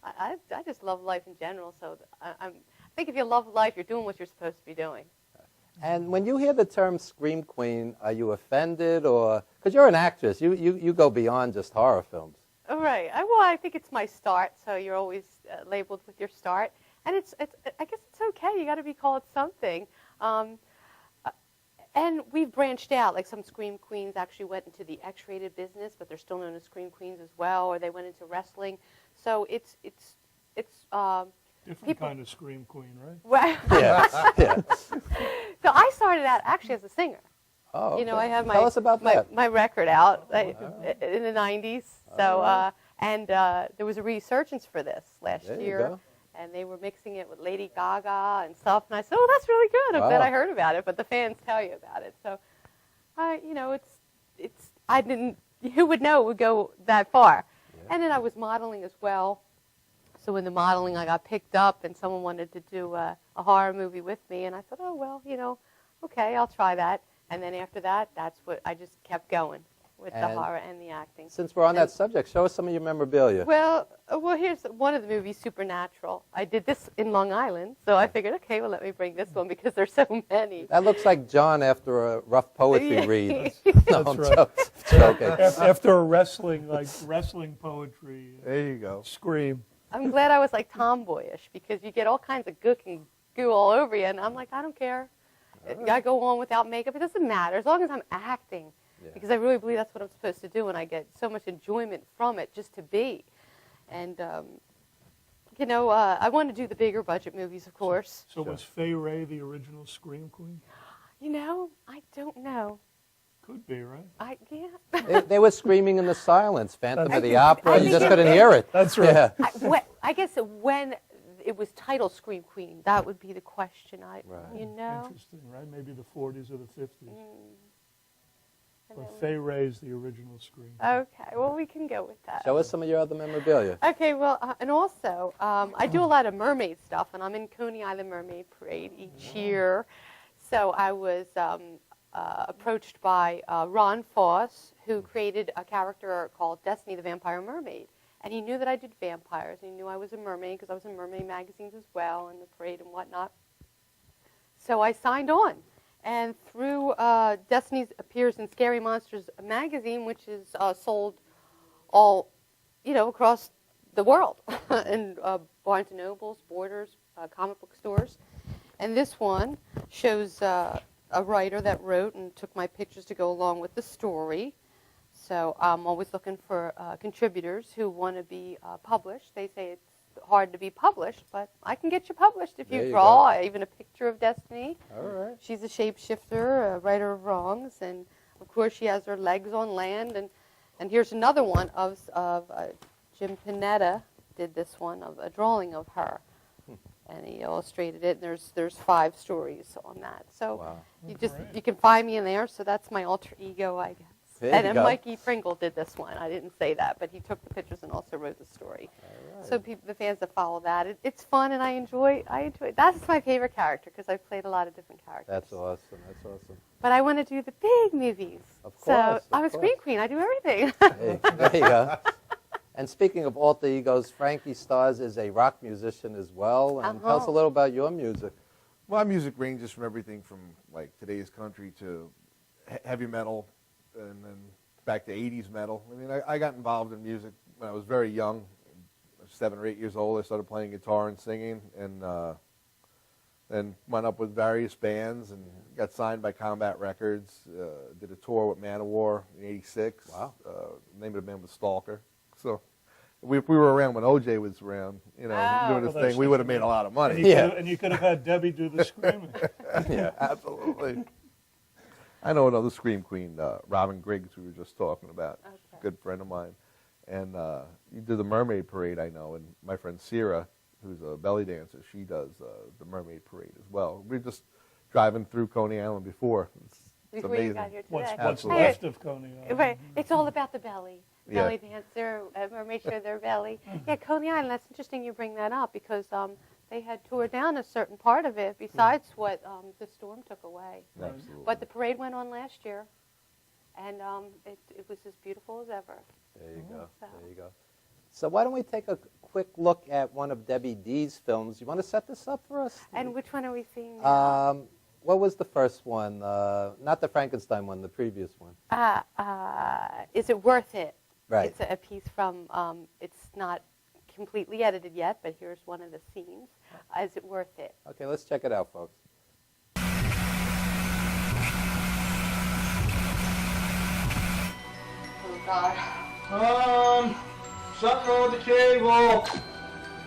I just love life in general. So I think if you love life, you're doing what you're supposed to be doing. And when you hear the term Scream Queen, are you offended, or because you're an actress, you go beyond just horror films? Oh, right. Well, I think it's my start, so you're always labeled with your start, and it's I guess it's okay. You got to be called something. And we've branched out. Like some Scream Queens actually went into the X-rated business, but they're still known as Scream Queens as well, or they went into wrestling. So it's different kind of Scream Queen, right? Well, Yeah. so I started out actually as a singer. Oh, okay. You know, I have Tell us about that. my record out in the 90s. So and there was a resurgence for this last There you year. go. And they were mixing it with Lady Gaga and stuff. And I said, oh, that's really good. I'm glad I heard about it. But the fans tell you about it. So, you know, I didn't, who would know it would go that far? Yeah. And then I was modeling as well. So in the modeling, I got picked up and someone wanted to do a horror movie with me. And I thought, oh, well, you know, okay, I'll try that. And then after that, that's what I just kept going with the horror and the acting. Since we're on that subject, show us some of your memorabilia. Well, here's one of the movies, Supernatural. I did this in Long Island, so I figured, okay, well, let me bring this one because there's so many. That looks like John after a rough poetry read. No, That's right. Joking. After a wrestling poetry. There you go. Scream. I'm glad I was like tomboyish because you get all kinds of gook and goo all over you, and I'm like, I don't care. I go on without makeup. It doesn't matter as long as I'm acting. Yeah. Because I really believe that's what I'm supposed to do, and I get so much enjoyment from it just to be. And, you know, I want to do the bigger budget movies, of course. So was Fay Wray the original Scream Queen? You know, I don't know. Could be, right? Yeah. They were screaming in the silence, Phantom of the Opera. You just couldn't hear it. That's right. Yeah. I guess when it was titled Scream Queen, that would be the question. You know? Interesting, right? Maybe the 40s or the 50s. But Fay Wray's the original Scream. Okay, well, we can go with that. Show us some of your other memorabilia. Okay, well, and also, I do a lot of mermaid stuff, and I'm in Coney Island Mermaid Parade each year. So I was approached by Ron Foss, who created a character called Destiny the Vampire Mermaid. And he knew that I did vampires, and he knew I was a mermaid because I was in mermaid magazines as well, and the parade and whatnot. So I signed on. And through Destiny appears in Scary Monsters magazine, which is sold all, you know, across the world, in Barnes & Nobles, Borders, comic book stores. And this one shows a writer that wrote and took my pictures to go along with the story. So I'm always looking for contributors who want to be published. They say it's hard to be published, but I can get you published if you draw even a picture of Destiny. All right. She's a shapeshifter, a writer of wrongs, and of course she has her legs on land. And here's another one of Jim Panetta did this one of a drawing of her, and he illustrated it. And there's 5 stories on that. So you can find me in there. So that's my alter ego, I guess. And Mikey Pringle did this one. I didn't say that, but he took the pictures and also wrote the story. Right. So the fans that follow that, it's fun, and I enjoy it. That's my favorite character because I've played a lot of different characters. That's awesome. That's awesome. But I want to do the big movies. Of course. So I'm a Scream Queen. I do everything. Hey, there you go. And speaking of alter egos, Frankie Starz is a rock musician as well. And tell us a little about your music. My music ranges from everything from like today's country to heavy metal, and then back to 80s metal. I mean, I got involved in music when I was very young, 7 or 8 years old. I started playing guitar and singing, and then went up with various bands and got signed by Combat Records. Did a tour with Manowar in '86. Wow. The name of the band was Stalker. So if we were around when OJ was around, you know, doing his thing, we would have made a lot of money. And you could have had Debbie do the screaming. Yeah, absolutely. I know another Scream Queen, Robin Griggs, we were just talking about, a good friend of mine. And you do the Mermaid Parade, I know, and my friend Sierra, who's a belly dancer, she does the Mermaid Parade as well. We were just driving through Coney Island before. It's amazing. You got here today. What's left of Coney Island? Right. It's all about the belly. Belly dancer, mermaid show their belly. Yeah, Coney Island, that's interesting you bring that up because they had tore down a certain part of it besides what the storm took away. Absolutely. But the parade went on last year, and it was as beautiful as ever. There you go. There you go. So why don't we take a quick look at one of Debbie D's films. You want to set this up for us? And which one are we seeing now? What was the first one? Not the Frankenstein one, the previous one. Is It Worth It? Right. It's a piece from, it's not completely edited yet, but here's one of the scenes. Is It Worth It? Okay, let's check it out, folks. Oh, God. Something wrong with the cable.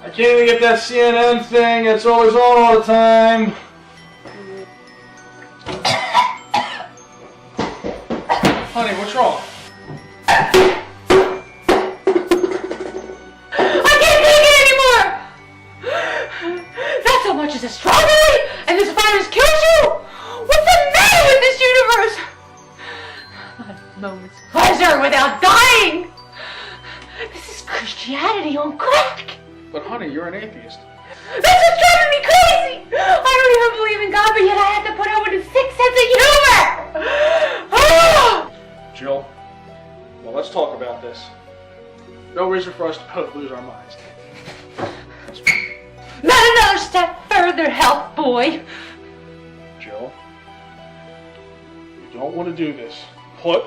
I can't even get that CNN thing. It's always on all the time. Honey, what's wrong? I can't take it anymore! Not so much as a strawberry, and this virus kills you! What's the matter with this universe? Not a moment's pleasure without dying! This is Christianity on crack! But honey, you're an atheist. That's what's driving me crazy! I don't even believe in God, but yet I have to put up with his sick sense of humor! Ah! Jill, well, let's talk about this. No reason for us to both lose our minds. Not another step further, health boy! Jill, you don't want to do this. Put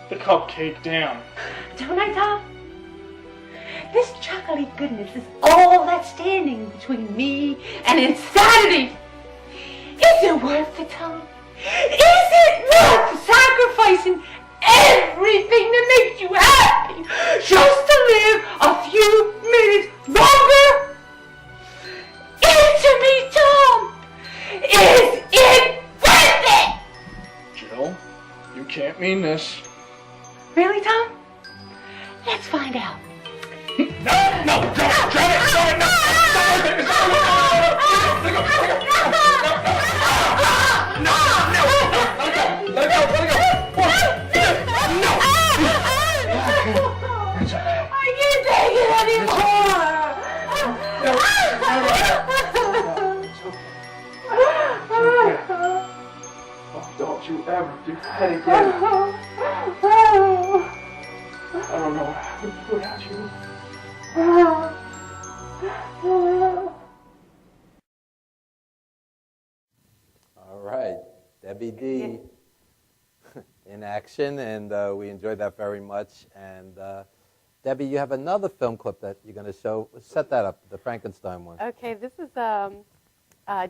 the cupcake down. Don't I, Tom? This chocolatey goodness is all that's standing between me and insanity. Is it worth it, Tom? Is it worth sacrificing everything that makes you happy just to live a few minutes longer? Answer me, Tom! Is it worth it? Jill, you can't mean this. Really, Tom? Let's find out. No, don't try it! No, stop it! Let it go! I can't take it anymore! Oh, don't you ever do that again. I don't know what happened without you. All right, Debbie D in action, and we enjoyed that very much. And Debbie, you have another film clip that you're going to show. Set that up, the Frankenstein one. Okay, this is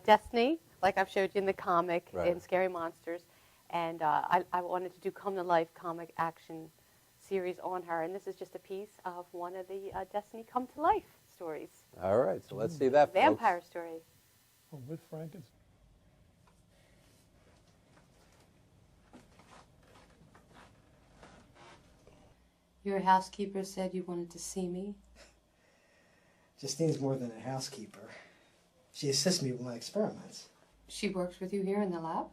Destiny, like I've showed you in the comic, Right. in Scary Monsters. And I wanted to do Come to Life comic action series on her. And this is just a piece of one of the Destiny Come to Life stories. All right, so let's see that, folks. Vampire story. Oh, with Frankenstein. Your housekeeper said you wanted to see me. Justine's more than a housekeeper. She assists me with my experiments. She works with you here in the lab?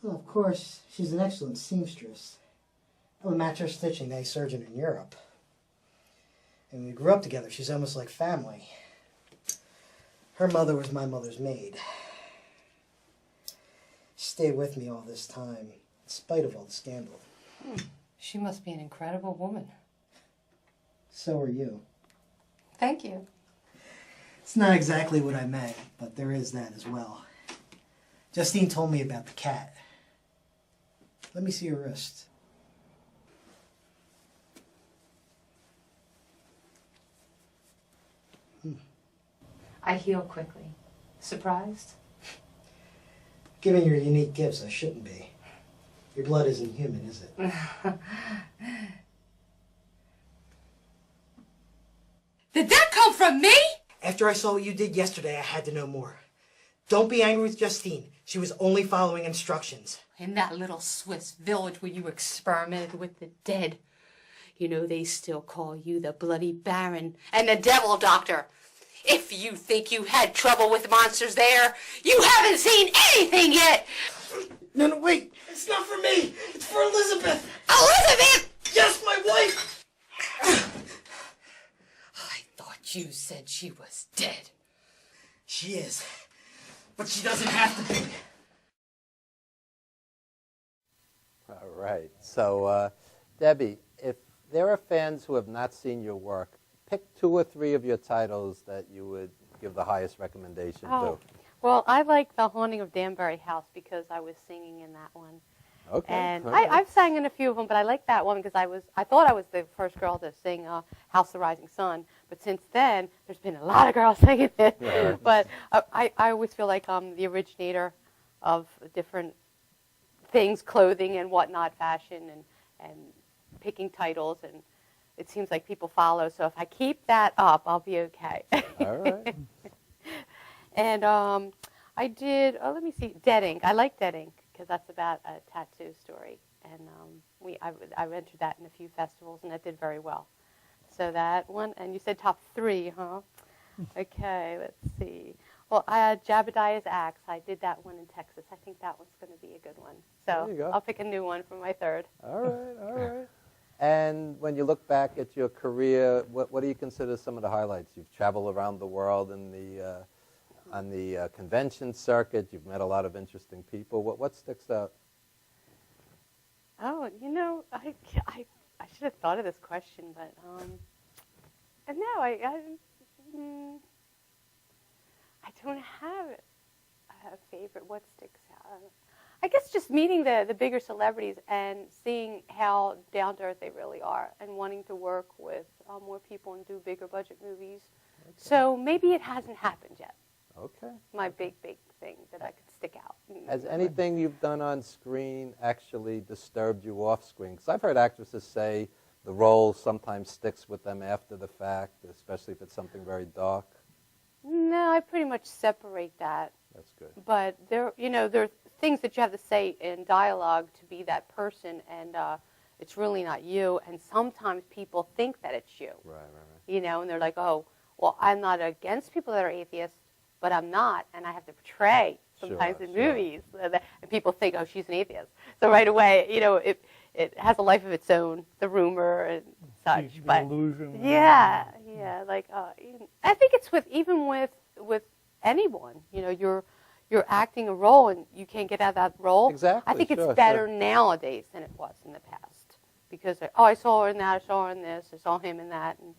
Well, of course, she's an excellent seamstress. I would match her stitching to a surgeon in Europe. And we grew up together. She's almost like family. Her mother was my mother's maid. She stayed with me all this time, in spite of all the scandal. She must be an incredible woman. So are you. Thank you. It's not exactly what I meant, but there is that as well. Justine told me about the cat. Let me see your wrist. I heal quickly. Surprised? Given your unique gifts, I shouldn't be. Your blood isn't human, is it? Did that come from me? After I saw what you did yesterday, I had to know more. Don't be angry with Justine. She was only following instructions. In that little Swiss village where you experimented with the dead. You know they still call you the Bloody Baron and the Devil Doctor. If you think you had trouble with monsters there, you haven't seen anything yet. No, wait. It's not for me. It's for Elizabeth. Elizabeth! Yes, my wife. I thought you said she was dead. She is. But she doesn't have to be. All right. So, Debbie, if there are fans who have not seen your work, pick 2 or 3 of your titles that you would give the highest recommendation Oh, well, I like The Haunting of Danbury House because I was singing in that one. to. Okay. And all right. I've sang in a few of them, but I like that one because I thought I was the first girl to sing House of the Rising Sun. But since then, there's been a lot of girls singing it. Yeah. But I always feel like I'm the originator of different things, clothing and whatnot, fashion and picking titles. And it seems like people follow. So if I keep that up, I'll be okay. All right. And I did, let me see, Dead Ink. I like Dead Ink because that's about a tattoo story. And I entered that in a few festivals, and that did very well. So that one, and you said top 3, huh? Okay, let's see. Well, Jebediah's Axe. I did that one in Texas. I think that one's going to be a good one. There you So go. I'll pick a new one for my 3rd. All right, all right. And when you look back at your career, what do you consider some of the highlights? You've traveled around the world in on the convention circuit. You've met a lot of interesting people. What sticks out? Oh, I should have thought of this question, but no, I don't have a favorite. What sticks out? I guess just meeting the bigger celebrities and seeing how down to earth they really are, and wanting to work with more people and do bigger budget movies. Okay. So maybe it hasn't happened yet. Okay. My big thing that I could stick out. Has anything you've done on screen actually disturbed you off screen? Because I've heard actresses say the role sometimes sticks with them after the fact, especially if it's something very dark. No, I pretty much separate that. That's good. But there are things that you have to say in dialogue to be that person, and it's really not you. And sometimes people think that it's you. Right. And they're like, oh, well, I'm not against people that are atheists, but I'm not, and I have to portray sometimes Sure, in sure. movies, and people think, oh, she's an atheist. So right away, it has a life of its own, the rumor and such. The But illusion. yeah, like I think it's with anyone. You're acting a role and you can't get out of that role. Exactly, I think sure, it's better sure. nowadays than it was in the past because I saw her in that, I saw her in this, I saw him in that, and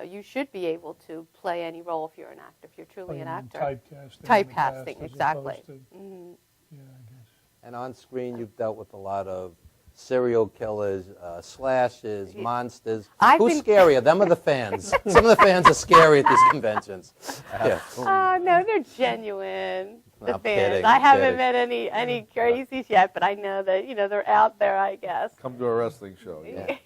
you should be able to play any role if you're an actor, if you're truly an actor. Typecasting. Typecasting, as exactly. opposed to- Mhm. Yeah, I guess. And on screen, you've dealt with a lot of serial killers, slashes, Yeah. monsters. I've Who's been- scarier, them or the fans? Some of the fans are scary at these conventions. Yeah. No, they're genuine. The I'm fans. kidding, I I'm haven't kidding. met any crazies yet, but I know that they're out there. I guess. Come to a wrestling show. Yeah.